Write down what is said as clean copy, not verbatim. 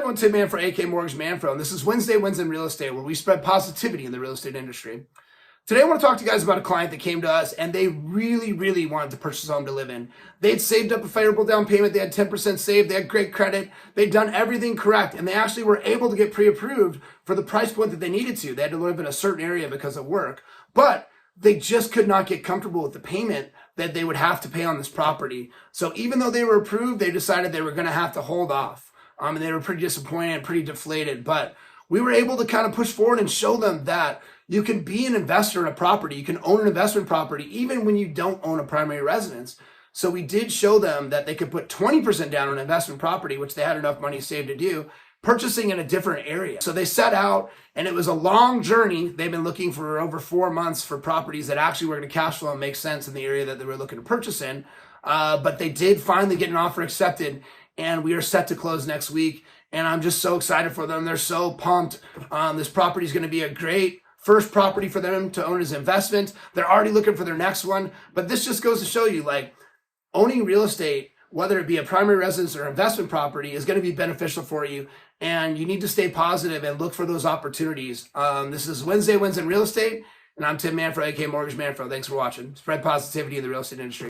everyone, Tim Manfro, aka Mortgage Manfro, and this is Wednesday Wins in Real Estate, where we spread positivity in the real estate industry. Today I want to talk to you guys about a client that came to us and they really wanted to purchase a home to live in. They'd saved up a favorable down payment, they had 10% saved, they had great credit, they'd done everything correct, and they actually were able to get pre-approved for the price point that they needed to. They had to live in a certain area because of work, but they just could not get comfortable with the payment that they would have to pay on this property. So even though they were approved, they decided they were going to have to hold off. And they were pretty disappointed and pretty deflated, but we were able to kind of push forward and show them that you can be an investor in a property. You can own an investment property even when you don't own a primary residence. So we did show them that they could put 20% down on an investment property, which they had enough money saved to do, purchasing in a different area. So they set out, and it was a long journey. They've been looking for over 4 months for properties that actually were going to cash flow and make sense in the area that they were looking to purchase in. But they did finally get an offer accepted, and we are set to close next week. And I'm just so excited for them. They're so pumped. This property is going to be a great first property for them to own as an investment. They're already looking for their next one. But this just goes to show you, like, owning real estate, whether it be a primary residence or investment property, is going to be beneficial for you. And you need to stay positive and look for those opportunities. This is Wednesday Wins in Real Estate. And I'm Tim Manfro, aka Mortgage Manfro. Thanks for watching. Spread positivity in the real estate industry.